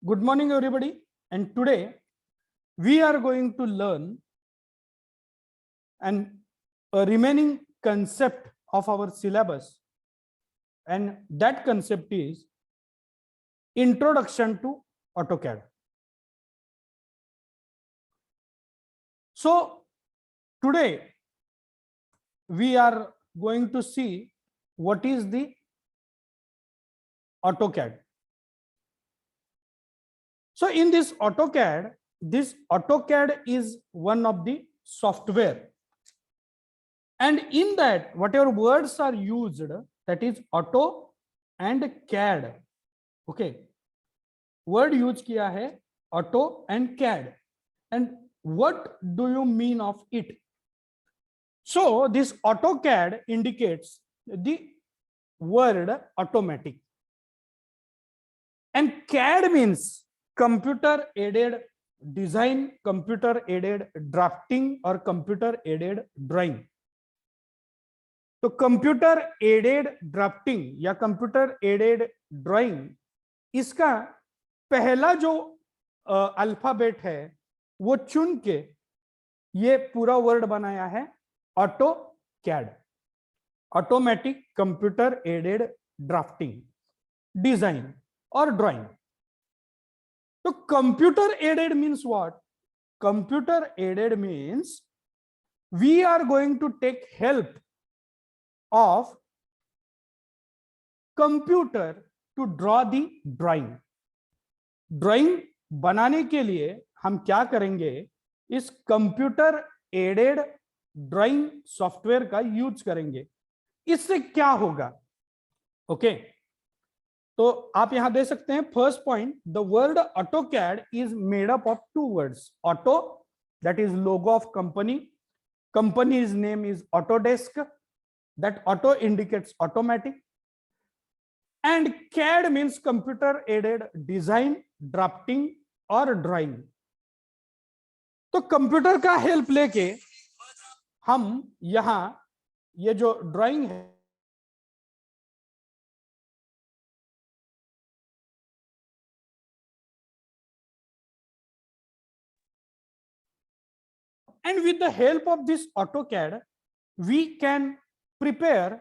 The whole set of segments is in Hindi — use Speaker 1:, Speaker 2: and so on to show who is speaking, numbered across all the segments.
Speaker 1: Good morning, everybody. And today we are going to learn an a remaining concept of our syllabus, and that concept is introduction to AutoCAD. So today we are going to see what is the AutoCAD. So in this AutoCAD is one of the software, and in that whatever words are used, that is auto and CAD. Okay, word use किया है auto and CAD, and what do you mean of it? So this AutoCAD indicates the word automatic, and CAD means computer aided design, computer aided drafting or computer aided drawing. तो कंप्यूटर एडेड ड्राफ्टिंग या कंप्यूटर एडेड ड्राइंग, इसका पहला जो अल्फाबेट है वो चुन के ये पूरा वर्ड बनाया है AutoCAD, automatic computer aided drafting, design और ड्राइंग. तो computer aided means what? Computer aided means we are going to take help of computer to draw the drawing. Drawing बनाने के लिए हम क्या करेंगे? इस कंप्यूटर एडेड ड्राइंग सॉफ्टवेयर का यूज करेंगे. इससे क्या होगा? ओके, तो आप यहां दे सकते हैं first point, the word AutoCAD is made up of two words. Auto, that is logo of company, company's name is Autodesk, that auto indicates automatic, and CAD means computer aided design, drafting और drawing. तो कंप्यूटर का हेल्प लेके हम यहां ये जो ड्राइंग है and with the help of this AutoCAD we can prepare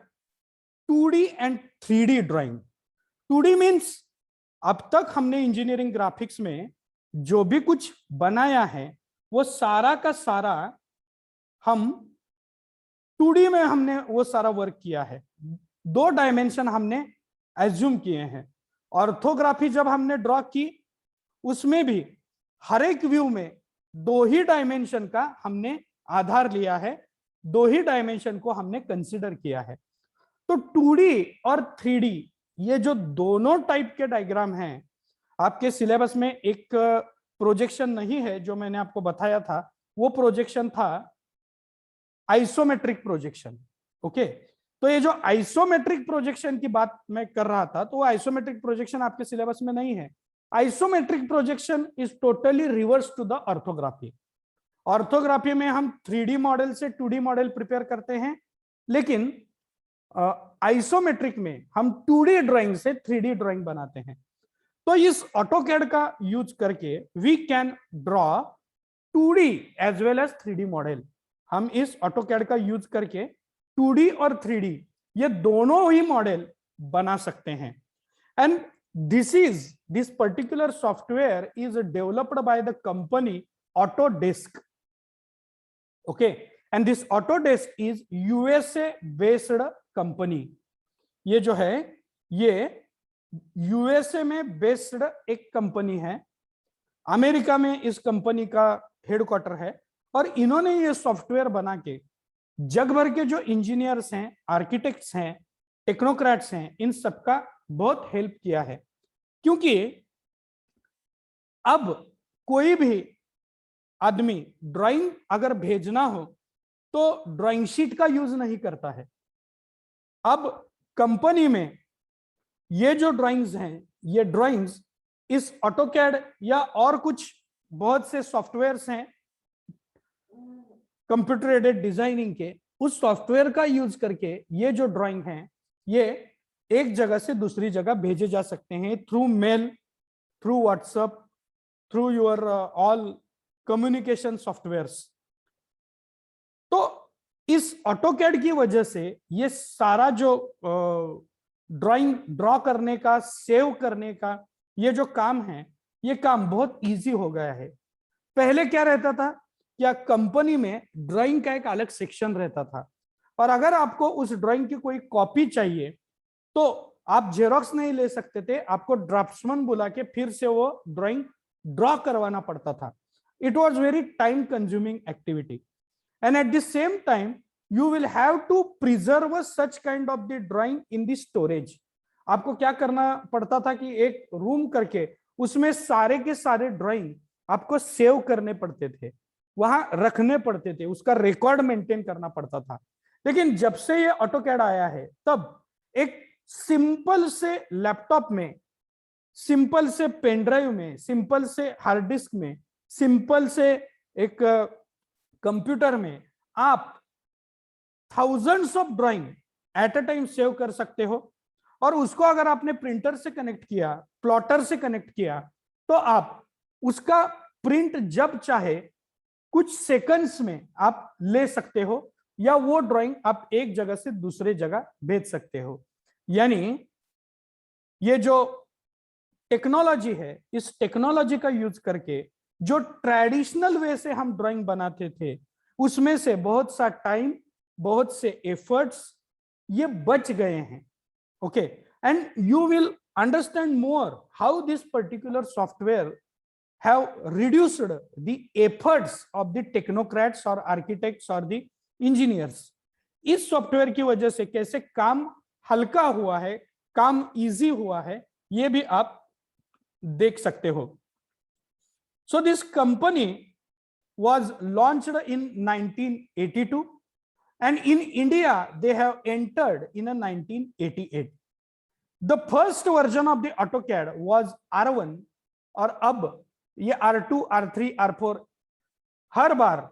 Speaker 1: 2D and 3D drawing. 2D means अब तक हमने इंजीनियरिंग ग्राफिक्स में जो भी कुछ बनाया है वो सारा का सारा हम 2D में हमने वो सारा वर्क किया है. 2 डायमेंशन हमने एज्यूम किए हैं. ऑर्थोग्राफी जब हमने ड्रॉ की उसमें भी हर एक व्यू में 2 ही डायमेंशन का हमने आधार लिया है, 2 ही डायमेंशन को हमने कंसीडर किया है. तो 2D और 3D ये जो दोनों टाइप के डायग्राम हैं, आपके सिलेबस में एक प्रोजेक्शन नहीं है जो मैंने आपको बताया था, वो प्रोजेक्शन था आइसोमेट्रिक प्रोजेक्शन. ओके, तो ये जो आइसोमेट्रिक प्रोजेक्शन की बात मैं कर रहा था, तो वो आइसोमेट्रिक प्रोजेक्शन आपके सिलेबस में नहीं है. Isometric projection is totally reverse to the orthography. Orthography में हम 3D मॉडल से 2D मॉडल प्रिपेयर करते हैं, लेकिन आइसोमेट्रिक में हम 2D ड्राइंग से 3D ड्राइंग बनाते हैं. तो इस AutoCAD का यूज करके we can draw 2D as well as 3D model. हम इस AutoCAD का यूज करके 2D और 3D ये दोनों ही मॉडल बना सकते हैं. And this particular software is developed by the company Autodesk. Okay, and this Autodesk is USA based company. ये जो है ये USA में बेस्ड एक कंपनी है. अमेरिका में इस कंपनी का हेडक्वार्टर है, और इन्होंने ये सॉफ्टवेयर बना के जग भर के जो इंजीनियर्स हैं, आर्किटेक्ट्स हैं, टेक्नोक्रेट्स हैं, इन सबका बहुत हेल्प किया है. क्योंकि अब कोई भी आदमी ड्राइंग अगर भेजना हो तो ड्राइंग शीट का यूज नहीं करता है. अब कंपनी में ये जो ड्राइंग्स हैं, ये ड्राइंग्स इस AutoCAD या और कुछ बहुत से सॉफ्टवेयर्स हैं कंप्यूटर एडेड डिजाइनिंग के, उस सॉफ्टवेयर का यूज करके ये जो ड्राइंग है ये एक जगह से दूसरी जगह भेजे जा सकते हैं through mail, through WhatsApp, through your all communication softwares. तो इस AutoCAD की वजह से ये सारा जो ड्राइंग ड्रॉ करने का, सेव करने का ये जो काम है, ये काम बहुत इजी हो गया है। पहले क्या रहता था, क्या कंपनी में ड्राइंग का एक अलग सेक्शन रहता था, और अगर आपको उस ड्राइंग की कोई कॉपी चाहिए तो आप जेरोक्स नहीं ले सकते थे, आपको ड्राफ्ट्समैन बुला के फिर से वो ड्राइंग ड्रॉ करवाना पड़ता था। It was very time consuming activity, and at the same time you will have to preserve such kind of the drawing in the storage. आपको क्या करना पड़ता था कि एक रूम करके उसमें सारे के सारे ड्राइंग आपको सेव करने पड़ते थे, वहां रखने पड़ते थे, उसका रिकॉर्ड मेंटेन करना पड़ता था। लेकिन जब से ये AutoCAD आया है, तब एक सिंपल से लैपटॉप में, सिंपल से पेन ड्राइव में, सिंपल से हार्ड डिस्क में, सिंपल से एक कंप्यूटर में आप thousands of drawing at a time save कर सकते हो। और उसको अगर आपने प्रिंटर से कनेक्ट किया, प्लॉटर से कनेक्ट किया, तो आप उसका प्रिंट जब चाहे कुछ सेकंड्स में आप ले सकते हो, या वो ड्राइंग आप एक जगह से दूसरे जगह भेज सकते हो। यानी ये जो टेक्नोलॉजी है, इस टेक्नोलॉजी का यूज करके जो ट्रेडिशनल वे से हम ड्राइंग बनाते थे, उसमें से बहुत सा टाइम, बहुत से एफर्ट्स ये बच गए हैं। Okay, and you will understand more how this particular software have reduced the efforts of the technocrats और आर्किटेक्ट्स और द इंजीनियर्स। इस सॉफ्टवेयर की वजह से कैसे काम हल्का हुआ है, काम इजी हुआ है, ये भी आप देख सकते हो। So this company was launched in 1982, and in India they have entered in 1988. The first version of the AutoCAD was R1, और अब ये R2, R3, R4 हर बार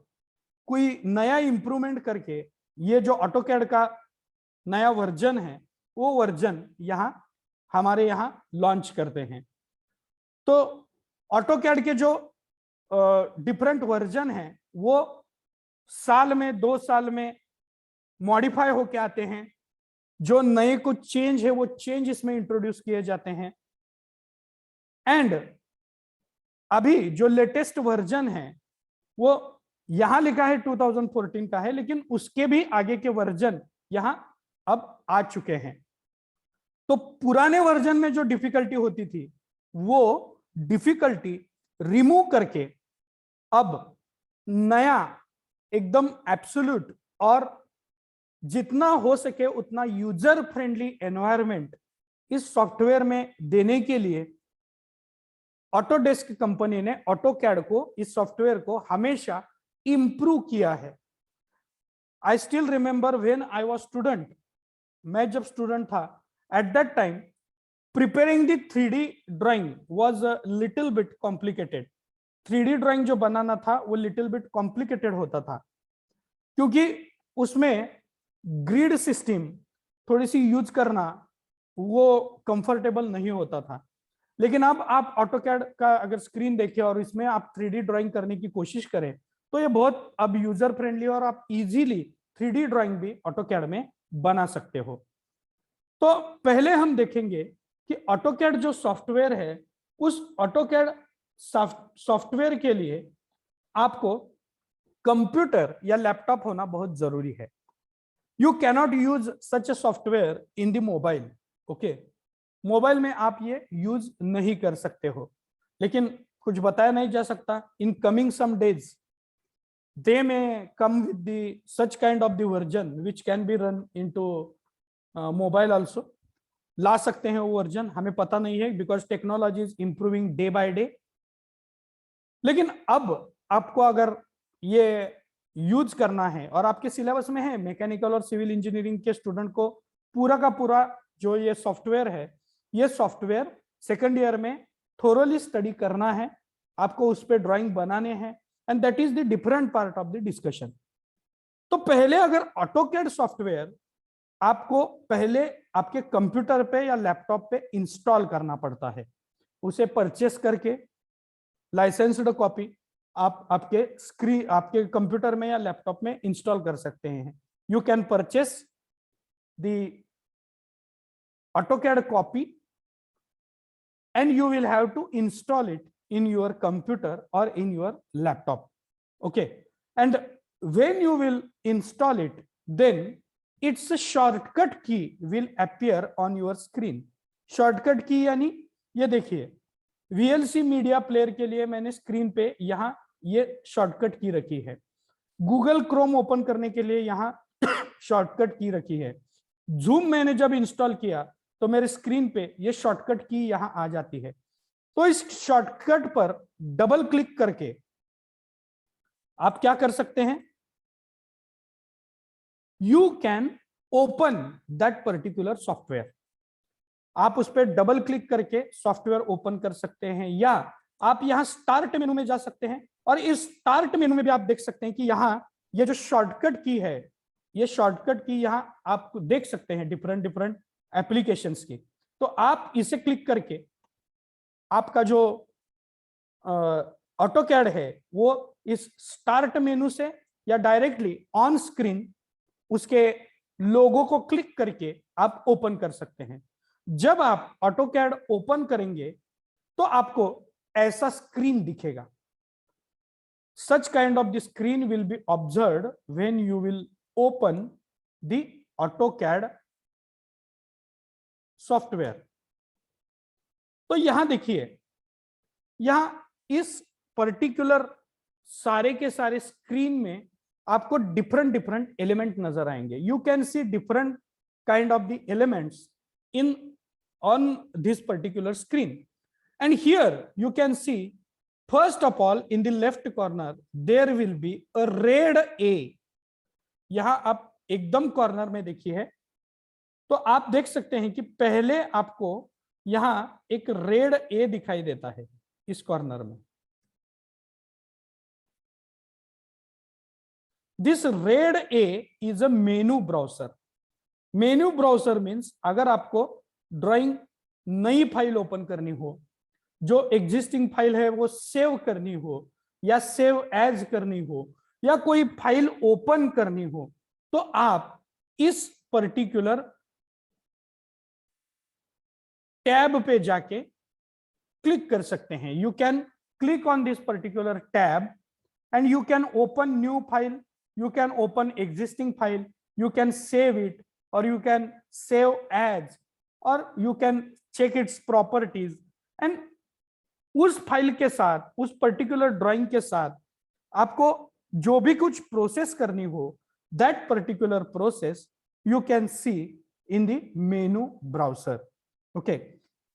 Speaker 1: कोई नया इंप्रूवमेंट करके ये जो AutoCAD का नया वर्जन है, वो वर्जन यहाँ हमारे यहाँ लॉन्च करते हैं। तो AutoCAD के जो डिफरेंट वर्जन है वो साल में, 2 साल में मॉडिफाई होके आते हैं। जो नए कुछ चेंज है वो चेंज इसमें इंट्रोड्यूस किए जाते हैं। एंड अभी जो लेटेस्ट वर्जन है वो यहां लिखा है 2014 का है, लेकिन उसके भी आगे के वर्जन यहां अब आ चुके हैं। तो पुराने वर्जन में जो डिफिकल्टी होती थी वो डिफिकल्टी रिमूव करके अब नया एकदम एब्सोल्यूट और जितना हो सके उतना यूजर फ्रेंडली एनवायरनमेंट इस सॉफ्टवेयर में देने के लिए ऑटोडेस्क कंपनी ने AutoCAD को, इस सॉफ्टवेयर को हमेशा इंप्रूव किया है। I still remember when I was student, मैं जब स्टूडेंट था, at that time preparing the 3D drawing was a little bit complicated. 3D drawing जो बनाना था वो लिटिल बिट कॉम्प्लिकेटेड होता था, क्योंकि उसमें ग्रिड सिस्टम थोड़ी सी यूज करना वो कंफर्टेबल नहीं होता था। लेकिन अब आप AutoCAD का अगर स्क्रीन देखें और इसमें आप 3D ड्राइंग करने की कोशिश करें तो ये बहुत अब यूजर फ्रेंडली, और आप इजीली 3D ड्राइंग भी AutoCAD में बना सकते हो। तो पहले हम देखेंगे कि AutoCAD जो सॉफ्टवेयर है, उस AutoCAD सॉफ्टवेयर के लिए आपको कंप्यूटर या लैपटॉप होना बहुत जरूरी है। You cannot use such a software in the mobile. Okay, mobile में आप ये यूज नहीं कर सकते हो, लेकिन कुछ बताया नहीं जा सकता। In coming some days they में come with the such kind of the version which can be run into mobile also. ला सकते हैं वो वर्जन, हमें पता नहीं है, because technology is improving day by day. लेकिन अब आपको अगर ये यूज करना है और आपके सिलेबस में है, मैकेनिकल और सिविल इंजीनियरिंग के स्टूडेंट को पूरा का पूरा जो ये सॉफ्टवेयर है, ये सॉफ्टवेयर सेकंड ईयर में थोरोली स्टडी करना है, आपको उस पर ड्राइंग बनाने हैं, and that is the different part of the discussion. तो पहले अगर AutoCAD सॉफ्टवेयर आपको पहले आपके कंप्यूटर पे या लैपटॉप पे इंस्टॉल करना पड़ता है। उसे परचेस करके लाइसेंस्ड कॉपी आप आपके स्क्रीन, आपके कंप्यूटर में या लैपटॉप में इंस्टॉल कर सकते हैं। You can purchase the AutoCAD copy and you will have to install it in your computer or in your laptop. Okay, and when you will install it, then its shortcut key will appear on your screen. shortcut key यानी ये देखिए, VLC मीडिया प्लेयर के लिए मैंने स्क्रीन पे यहां ये शॉर्टकट की रखी है। गूगल क्रोम ओपन करने के लिए यहां शॉर्टकट की रखी है। जूम मैंने जब इंस्टॉल किया तो मेरे स्क्रीन पे ये शॉर्टकट की यहां आ जाती है। तो इस शॉर्टकट पर डबल क्लिक करके आप क्या कर सकते हैं, you can open that particular software. आप उस पर डबल क्लिक करके सॉफ्टवेयर ओपन कर सकते हैं, या आप यहां स्टार्ट मेनू में जा सकते हैं और इस स्टार्ट मेनू में भी आप देख सकते हैं कि यहां ये जो शॉर्टकट की है, ये शॉर्टकट की यहां आप देख सकते हैं डिफरेंट डिफरेंट एप्लीकेशंस की। तो आप इसे क्लिक करके आपका जो AutoCAD है वो इस स्टार्ट मेनू से या डायरेक्टली ऑन स्क्रीन उसके लोगो को क्लिक करके आप ओपन कर सकते हैं। जब आप AutoCAD ओपन करेंगे तो आपको ऐसा स्क्रीन दिखेगा। Such kind of the screen will be observed when you will open the AutoCAD software. तो यहां देखिए, यहां इस पर्टिकुलर सारे के सारे स्क्रीन में आपको डिफरेंट डिफरेंट एलिमेंट नजर आएंगे। You can C different kind of the elements in on this particular screen, and here you can see first of all in the left corner there will be a red A। यहां आप एकदम कॉर्नर में देखिए है तो आप देख सकते हैं कि पहले आपको यहां एक रेड ए दिखाई देता है इस कॉर्नर में। This red A is a menu browser. Menu browser means अगर आपको ड्राइंग नई फाइल ओपन करनी हो, जो एग्जिस्टिंग फाइल है वो सेव करनी हो या सेव एज करनी हो या कोई फाइल ओपन करनी हो, तो आप इस पर्टिकुलर टैब पे जाके क्लिक कर सकते हैं। You can click on this particular tab and you can open new file, you can open existing file, you can save it or you can save as or you can check its properties, and उस फाइल के साथ, उस पर्टिकुलर ड्राइंग के साथ आपको जो भी कुछ प्रोसेस करनी हो, that particular process you can C in the menu browser. Okay,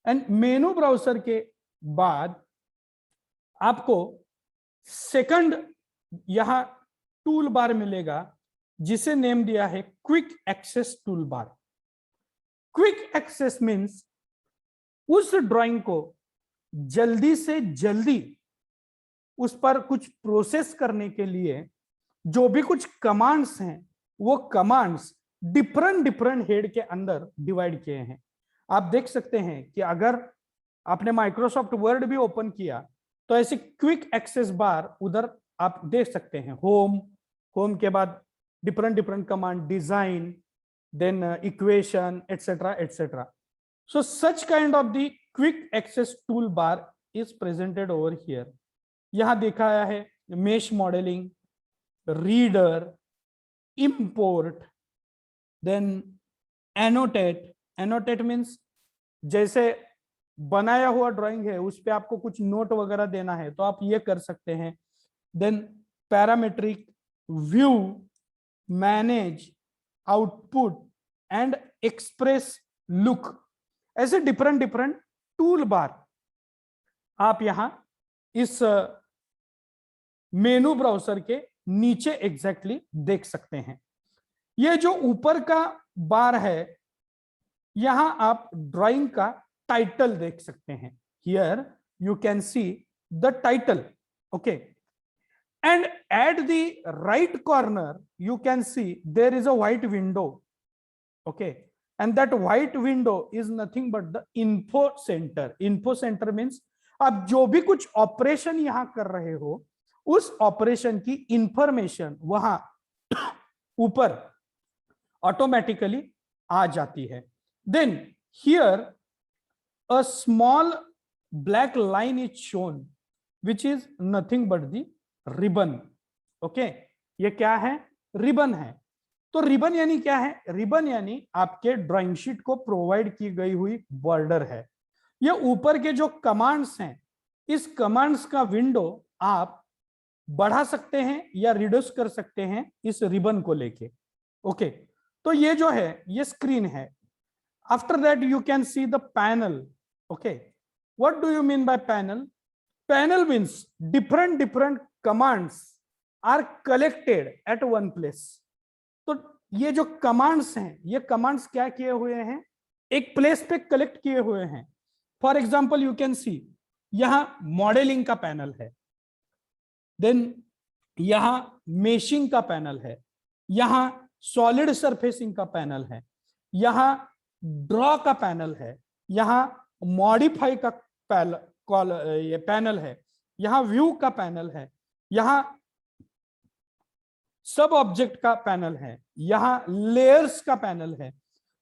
Speaker 1: and menu browser के बाद आपको सेकंड यहां टूल बार मिलेगा जिसे नेम दिया है quick access toolbar. Quick access means उस ड्राइंग को जल्दी से जल्दी उस पर कुछ प्रोसेस करने के लिए जो भी कुछ कमांड्स हैं वो कमांड्स डिफरेंट डिफरेंट हेड के अंदर डिवाइड किए हैं। आप देख सकते हैं कि अगर आपने माइक्रोसॉफ्ट वर्ड भी ओपन किया तो ऐसे क्विक एक्सेस बार उधर आप देख सकते हैं। होम के बाद different different command, design, then equation etcetera etcetera. So such kind of the quick access toolbar is presented over here. यहां दिखाया है mesh modelling, reader, import, then annotate. Annotate means जैसे बनाया हुआ ड्राइंग है उस पे आपको कुछ नोट वगैरह देना है तो आप ये कर सकते हैं। Then parametric, view, manage, output and express look, ऐसे डिफरेंट डिफरेंट टूल बार आप यहां इस मेनू ब्राउजर के नीचे एग्जैक्टली देख सकते हैं। ये जो ऊपर का बार है यहां आप ड्राइंग का टाइटल देख सकते हैं। Here you can see the title. Okay, and at the right corner you can see there is a white window. Okay, and that white window is nothing but the info center. info center means आप जो भी कुछ ऑपरेशन यहां कर रहे हो उस ऑपरेशन की इंफॉर्मेशन वहां ऊपर ऑटोमेटिकली आ जाती है. Then here a small black line is shown which is nothing but the ribbon. okay, ये क्या है? रिबन है. तो रिबन यानी क्या है? रिबन यानी आपके ड्राइंग शीट को प्रोवाइड की गई हुई बॉर्डर है. ये ऊपर के जो कमांड्स हैं, इस कमांड्स का विंडो आप बढ़ा सकते हैं या रिड्यूस कर सकते हैं इस रिबन को लेके. ओके, तो ये जो है ये स्क्रीन है. After that you can see the panel. Okay, what do you mean by panel? Panel means different commands are collected at one place. तो ये जो कमांड्स हैं, ये कमांड्स क्या किए हुए हैं? एक प्लेस पे कलेक्ट किए हुए हैं. फॉर एग्जांपल यू कैन सी यहां मॉडलिंग का पैनल है, देन यहां मेशिंग का पैनल है, यहां सॉलिड सरफेसिंग का पैनल है, यहां ड्रॉ का पैनल है, यहां मॉडिफाई का पैनल है, यहां व्यू का पैनल है, यहां सब ऑब्जेक्ट का पैनल है, यहां लेयर्स का पैनल है.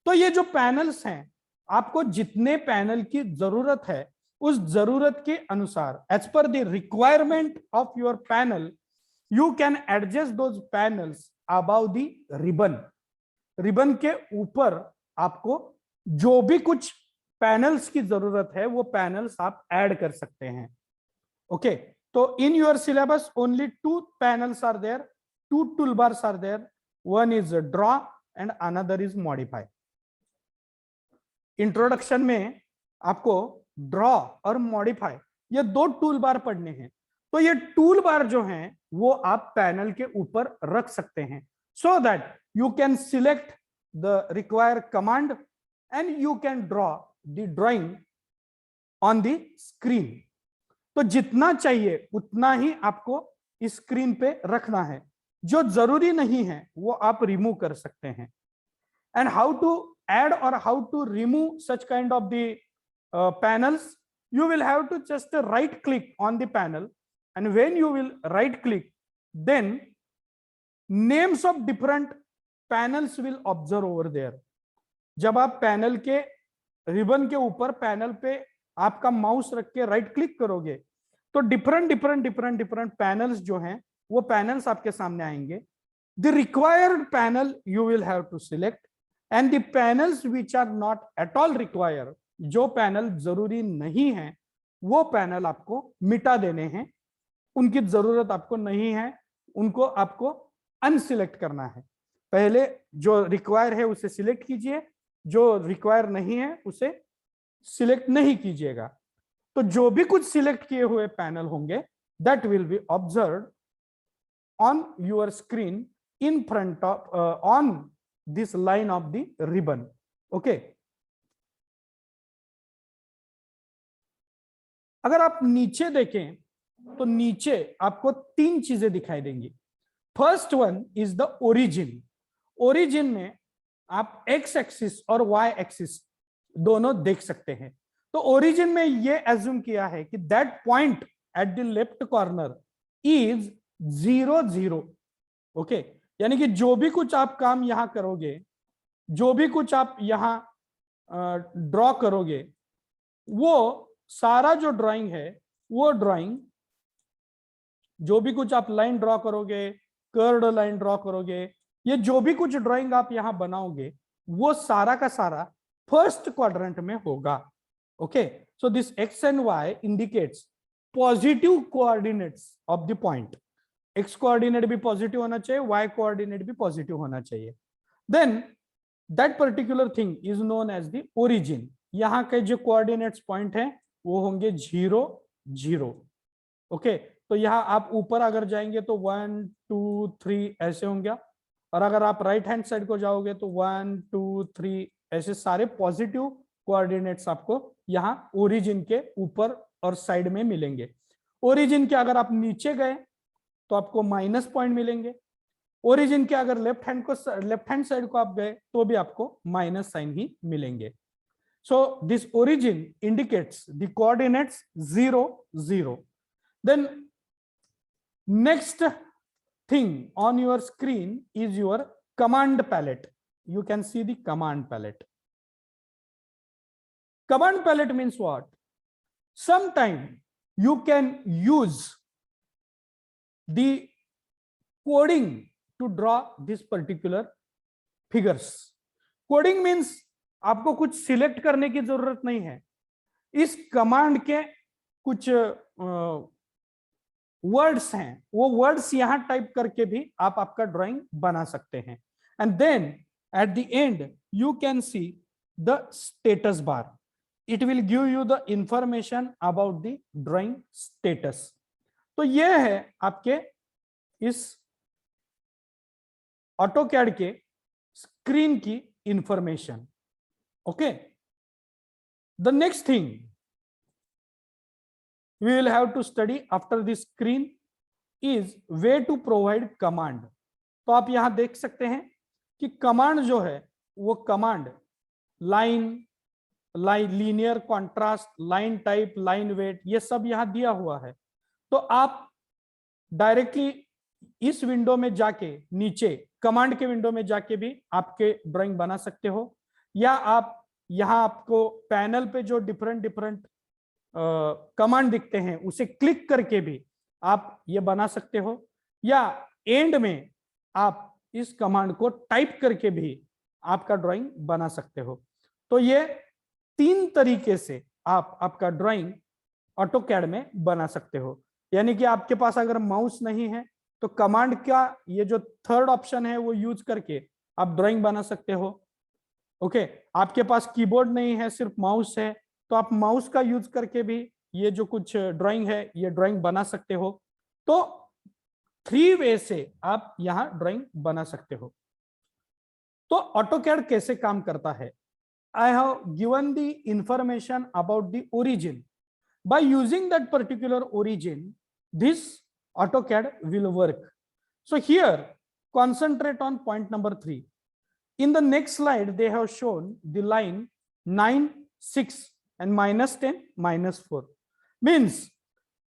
Speaker 1: तो ये जो पैनल्स हैं, आपको जितने पैनल की जरूरत है उस जरूरत के अनुसार as per the requirement of your panel you can adjust those panels about the ribbon. Ribbon के ऊपर आपको जो भी कुछ पैनल्स की जरूरत है वो पैनल्स आप ऐड कर सकते हैं. ओके, तो इन your syllabus only 2 panels are there, 2 toolbars are there. One is draw and another is modify. Introduction में आपको ड्रॉ और मॉडिफाई ये 2 टूल बार पढ़ने हैं. तो ये टूल बार जो हैं वो आप पैनल के ऊपर रख सकते हैं, so that you can select the required command and you can draw the drawing on the screen. तो जितना चाहिए उतना ही आपको स्क्रीन पे रखना है. जो जरूरी नहीं है वो आप रिमूव कर सकते हैं. And how to add or how to remove such kind of the panels? You will have to just right click on the panel, and when you will right click, then names of different panels will observe over there. जब आप पैनल के रिबन के ऊपर पैनल पे आपका माउस रख के राइट क्लिक करोगे तो डिफरेंट पैनल्स जो हैं वो पैनल्स आपके सामने आएंगे. The required panel you will have to select and the panels which are not at all required, जो पैनल जरूरी नहीं है वो पैनल आपको मिटा देने हैं. उनकी जरूरत आपको नहीं है, उनको आपको अनसिलेक्ट करना है. पहले जो रिक्वायर है उसे सिलेक्ट कीजिए, जो रिक्वायर नहीं है उसे सिलेक्ट नहीं कीजिएगा. तो जो भी कुछ सिलेक्ट किए हुए पैनल होंगे that will be observed on your screen in front of on this line of the ribbon. okay, अगर आप नीचे देखें तो नीचे आपको 3 चीजें दिखाई देंगी. First one is the origin. Origin में आप एक्स एक्सिस और वाई एक्सिस दोनों देख सकते हैं. तो ओरिजिन में ये एज्यूम किया है कि that point at the left corner is 0 0. Okay, यानी कि जो भी कुछ आप काम यहां करोगे, जो भी कुछ आप यहां ड्रॉ करोगे, वो सारा जो ड्राइंग है वो ड्राइंग, जो भी कुछ आप लाइन ड्रॉ करोगे, कर्व्ड लाइन ड्रॉ करोगे, ये जो भी कुछ ड्राइंग आप यहां बनाओगे वो सारा का सारा फर्स्ट क्वाड्रेंट में होगा. Okay, so this x and y indicates positive coordinates of the point. X coordinate भी पॉजिटिव होना चाहिए, वाई कोऑर्डिनेट भी पॉजिटिव होना चाहिए. Then that particular thing is known as the origin. यहाँ के जो कोऑर्डिनेट्स पॉइंट हैं वो होंगे 0 0. ओके, तो यहाँ आप ऊपर अगर जाएंगे तो 1 2 3 ऐसे होंगे, और अगर आप राइट हैंड साइड को जाओगे तो 1 2 3 ऐसे सारे पॉजिटिव कोऑर्डिनेट्स आपको यहाँ ओरिजिन के ऊपर और साइड में मिलेंगे. ओरिजिन के अगर आप नीचे गए तो आपको माइनस पॉइंट मिलेंगे, ओरिजिन के अगर लेफ्ट हैंड साइड को आप गए तो भी आपको माइनस साइन ही मिलेंगे. So this origin indicates the coordinates 0, 0. Then next thing on your screen is your command palette. You can see the command palette. Command palette means what? Sometime you can use the coding to draw this particular figures. Coding means आपको कुछ सिलेक्ट करने की जरूरत नहीं है. इस कमांड के कुछ वर्ड्स हैं, वो वर्ड्स यहां टाइप करके भी आप आपका ड्राइंग बना सकते हैं. And then at the end you can see the status bar. It will give you the information about the drawing status. तो ये है आपके इस ऑटोकैड के स्क्रीन की information. Okay, the next thing we will have to study after this screen is way to provide command. तो आप यहां देख सकते हैं कि कमांड जो है वो command line, linear, contrast, line type, line weight, ये सब यहां दिया हुआ है. तो आप डायरेक्टली इस विंडो में जाके, नीचे कमांड के विंडो में जाके भी आपके ड्राइंग बना सकते हो, या आप यहां आपको पैनल पे जो डिफरेंट कमांड दिखते हैं उसे क्लिक करके भी आप ये बना सकते हो, या एंड में आप इस कमांड को टाइप करके भी आपका ड्राइंग बना सकते हो. तो ये 3 तरीके से आप आपका ड्राइंग ऑटोकैड में बना सकते हो. यानी कि आपके पास अगर माउस नहीं है तो कमांड का ये जो थर्ड ऑप्शन है वो यूज करके आप ड्राइंग बना सकते हो. ओके, आपके पास कीबोर्ड नहीं है, सिर्फ माउस है, तो आप माउस का यूज करके भी ये जो कुछ ड्राइंग है ये ड्राइंग बना सकते हो. तो 3 वे से आप यहां ड्राइंग बना सकते हो. तो ऑटोकैड कैसे काम करता है? I have given the information about the origin. By using that particular origin this AutoCAD will work. So here concentrate on point number 3. In the next slide, they have shown the line 9, 6 and -10, -4. Means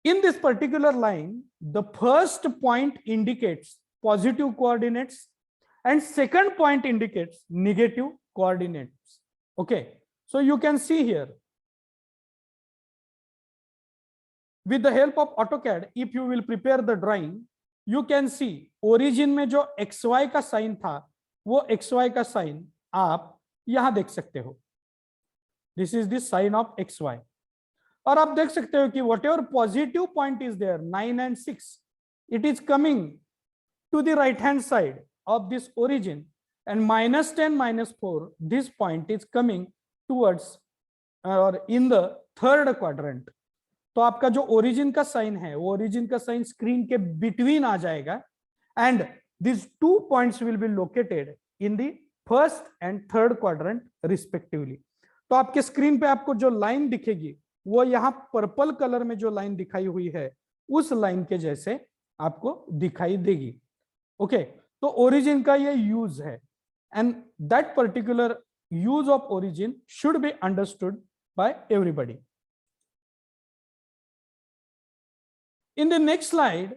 Speaker 1: in this particular line, the first point indicates positive coordinates and second point indicates negative coordinates. Okay, so you can see here with the help of AutoCAD, if you will prepare the drawing, you can see origin में जो XY का साइन था वो XY का साइन आप यहां देख सकते हो. This is the sign of XY. और आप देख सकते हो कि whatever positive point is there 9 and 6, it is coming to the right hand side of this origin, and -10, -4, this point is coming towards और इन द थर्ड क्वाड्रेंट. तो आपका जो ओरिजिन का साइन है वो ओरिजिन का साइन स्क्रीन के बिटवीन आ जाएगा, and these 2 points will be located in the first and third quadrant respectively. तो आपके स्क्रीन पे आपको जो लाइन दिखेगी वो यहाँ पर्पल कलर में जो लाइन दिखाई हुई है उस लाइन के जैसे आपको दिखाई देगी. ओके, तो ओरिजिन का ये यूज है, and that particular use of origin should be understood by everybody. In the next slide,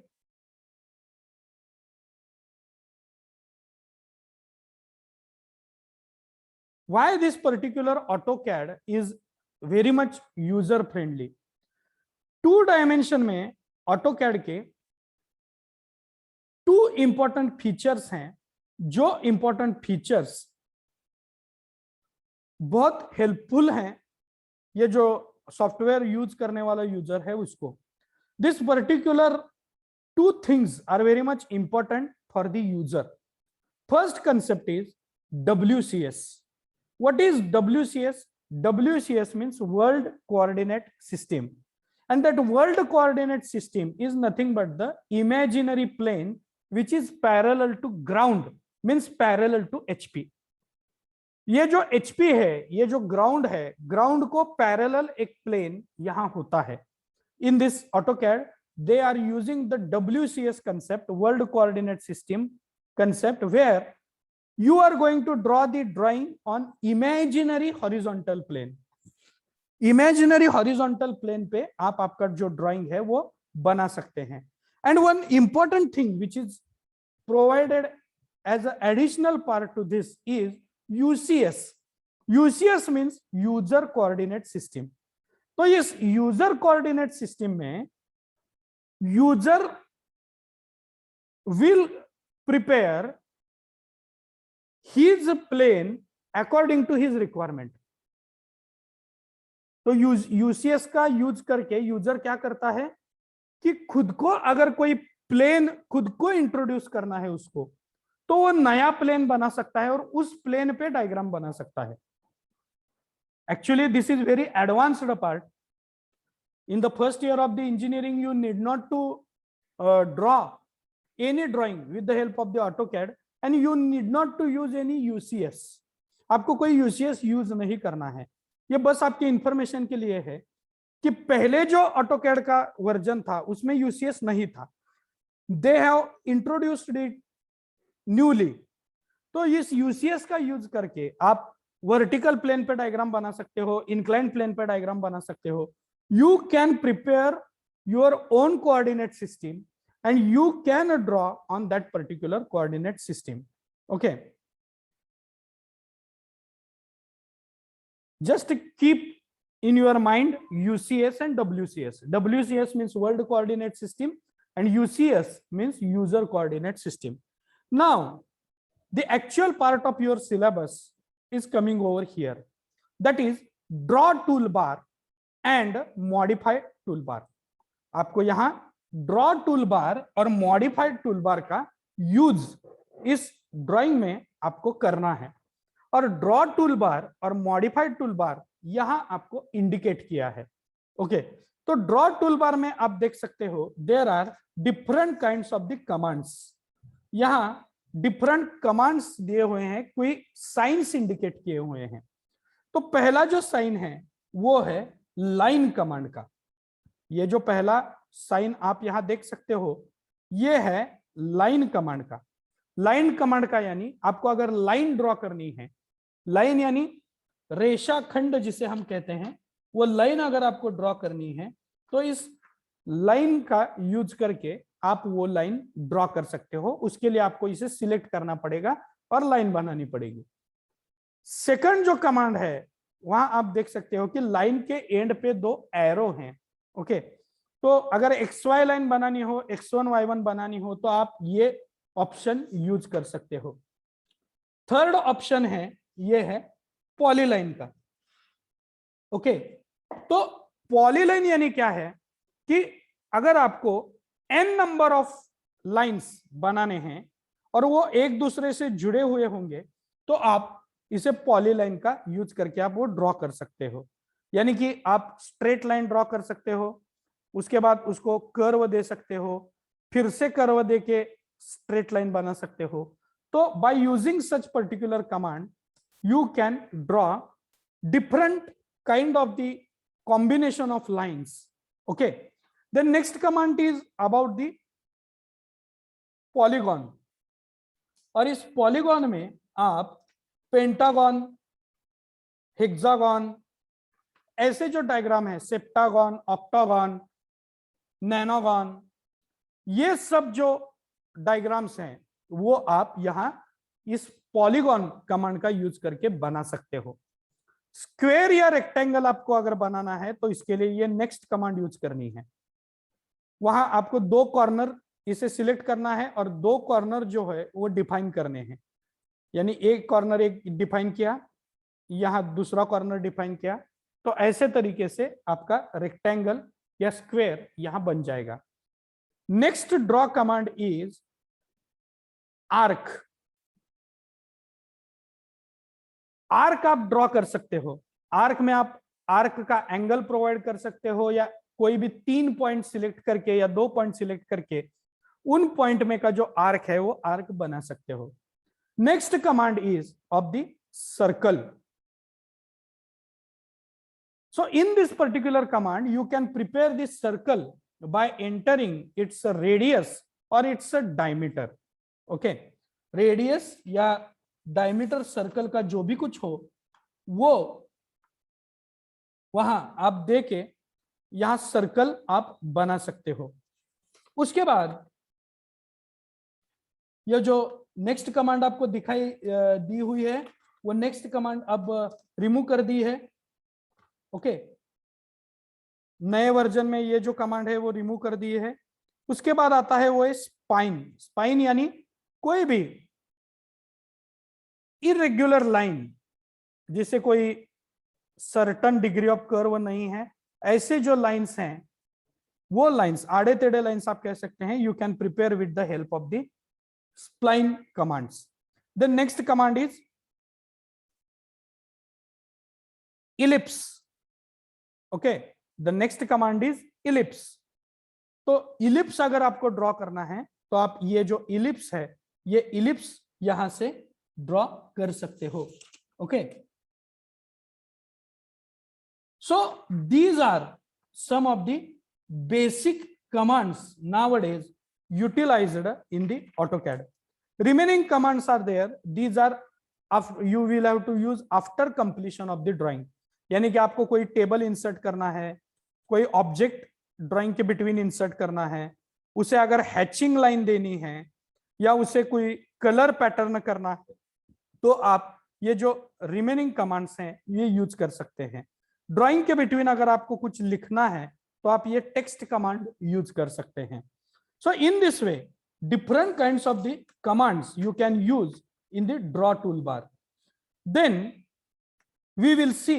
Speaker 1: why this particular AutoCAD is very much user friendly. 2 dimension में AutoCAD के 2 important features हैं, जो important features बहुत हेल्पफुल हैं ये जो सॉफ्टवेयर यूज करने वाला यूजर है उसको. This particular 2 things are very much important for the user. First concept is WCS. What is WCS? WCS means World Coordinate System, and that World Coordinate System is nothing but the imaginary plane which is parallel to ground, means parallel to HP. ये जो HP है, ये जो ग्राउंड है, ग्राउंड को पैरेलल एक प्लेन यहां होता है. In this AutoCAD, they are using the WCS concept, World Coordinate System, concept where you are going to draw the drawing on imaginary horizontal plane. Imaginary horizontal plane पे आप आपका जो drawing है वो बना सकते हैं. And one important thing which is provided as an additional part to this is UCS. UCS means user coordinate system. तो इस user coordinate system में user will prepare his plane according to his requirement. तो यूसीएस का यूज करके यूजर क्या करता है कि खुद को अगर कोई प्लेन खुद को इंट्रोड्यूस करना है उसको, तो वो नया प्लेन बना सकता है और उस प्लेन पे डायग्राम बना सकता है. Actually this is very advanced part. In the first year of the engineering you need not to draw any drawing with the help of the AutoCAD and you need not to use any UCS. आपको कोई यूसीएस यूज नहीं करना है. ये बस आपकी इंफॉर्मेशन के लिए है कि पहले जो ऑटोकैड का वर्जन था उसमें यूसीएस नहीं था. They have introduced it newly. तो इस यूसीएस का यूज करके आप वर्टिकल प्लेन पे डायग्राम बना सकते हो, इंक्लाइंड प्लेन पे डायग्राम बना सकते हो. You can prepare your own coordinate system and you can draw on that particular coordinate system. Okay, just keep in your mind UCS and WCS. WCS means World Coordinate System and UCS means User Coordinate System. Now, the actual part of your syllabus is coming over here. That is draw toolbar and modify toolbar. आपको यहाँ draw toolbar और modified toolbar का use इस drawing में आपको करना है. और ड्रॉ टूल बार और मॉडिफाइड टूल बार यहां आपको इंडिकेट किया है. ओके, तो ड्रॉ टूल बार में आप देख सकते हो there are different kinds of the commands. यहां डिफरेंट कमांड्स दिए हुए हैं, कोई साइंस इंडिकेट किए हुए हैं. तो पहला जो साइन है वो है लाइन कमांड का. ये जो पहला साइन आप यहां देख सकते हो ये है लाइन कमांड का. लाइन कमांड का यानी आपको अगर लाइन ड्रॉ करनी है, लाइन यानी रेखाखंड जिसे हम कहते हैं, वो लाइन अगर आपको ड्रॉ करनी है तो इस लाइन का यूज करके आप वो लाइन ड्रॉ कर सकते हो. उसके लिए आपको इसे सिलेक्ट करना पड़ेगा और लाइन बनानी पड़ेगी. सेकंड जो कमांड है वहां आप देख सकते हो कि लाइन के एंड पे दो एरो हैं. ओके, तो अगर XY लाइन बनानी हो, X1 Y1 बनानी हो तो आप ये ऑप्शन यूज कर सकते हो. थर्ड ऑप्शन है ये है पॉलीलाइन का. ओके, तो पॉलीलाइन यानी क्या है कि अगर आपको n नंबर ऑफ लाइंस बनाने हैं और वो एक दूसरे से जुड़े हुए होंगे तो आप इसे पॉलीलाइन का यूज करके आप वो ड्रॉ कर सकते हो. यानी कि आप स्ट्रेट लाइन ड्रॉ कर सकते हो, उसके बाद उसको कर्व दे सकते हो, फिर से कर्व दे के स्ट्रेट लाइन बना सकते हो. तो by using such particular command you can draw different kind of the combination of lines. Okay, the next command is about the polygon. और इस polygon में आप पेंटागन, हेक्सागन, ऐसे जो डायग्राम है, सेप्टागन, ऑक्टागन, नैनोगन, ये सब जो डायग्राम्स हैं वो आप यहां इस पॉलीगॉन कमांड का यूज करके बना सकते हो. स्क्वायर या रेक्टेंगल आपको अगर बनाना है तो इसके लिए ये नेक्स्ट कमांड यूज करनी है. वहां आपको दो कॉर्नर इसे सिलेक्ट करना है और दो कॉर्नर जो है वो डिफाइन करने हैं. यानी एक कॉर्नर एक डिफाइन किया, यहां दूसरा कॉर्नर डिफाइन किया, तो ऐसे तरीके से आपका रेक्टेंगल या स्क्वायर यहां बन जाएगा. Next draw command is arc. Arc आप ड्रॉ कर सकते हो. आर्क में आप आर्क का एंगल प्रोवाइड कर सकते हो या कोई भी 3 पॉइंट सिलेक्ट करके या 2 पॉइंट सिलेक्ट करके उन पॉइंट में का जो आर्क है वो आर्क बना सकते हो. Next command is of the circle. So in this particular command, you can prepare this circle by entering its radius or its diameter. Okay. Radius या डायमीटर सर्कल का जो भी कुछ हो वो वहां आप देके यहां सर्कल आप बना सकते हो। उसके बाद ये जो नेक्स्ट कमांड आपको दिखाई दी हुई है वो नेक्स्ट कमांड अब रिमूव कर दी है। ओके, नए वर्जन में ये जो कमांड है वो रिमूव कर दी है। उसके बाद आता है वो है स्पाइन। स्पाइन यानी कोई भी इरेग्युलर लाइन जिसे कोई सर्टन डिग्री ऑफ कर्व नहीं है, ऐसे जो लाइंस हैं वो लाइंस, आड़े टेढ़े लाइंस आप कह सकते हैं, you can prepare with the help of the spline commands. The next command is ellipse. Okay, the next command is ellipse. तो ellipse अगर आपको ड्रॉ करना है तो आप ये जो ellipse है ये ellipse यहां से ड्रॉ कर सकते हो। Okay, so these are some of the basic commands nowadays utilized in the AutoCAD. Remaining commands are there. These are you will have to use after completion of the drawing. यानी कि आपको कोई टेबल इंसर्ट करना है, कोई ऑब्जेक्ट ड्राइंग के बिटवीन इंसर्ट करना है, उसे अगर हैचिंग लाइन देनी है या उसे कोई कलर पैटर्न करना है तो आप ये जो रिमेनिंग कमांड्स हैं ये यूज कर सकते हैं। ड्राइंग के बिटवीन अगर आपको कुछ लिखना है तो आप ये टेक्स्ट कमांड यूज कर सकते हैं। So in this way different kinds of the commands you can use in the draw toolbar. Then we will see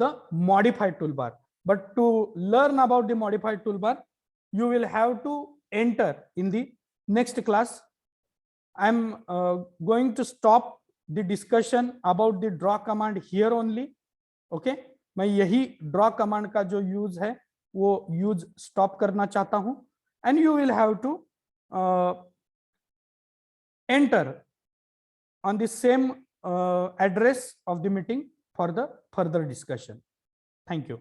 Speaker 1: the modified toolbar. But to learn about the modified toolbar, you will have to enter in the next class. I'm going to stop the discussion about the draw command here only. Okay, मैं यही draw command का जो use है वो use stop करना चाहता हूं, and you will have to enter on the same address of the meeting for the further discussion. Thank you.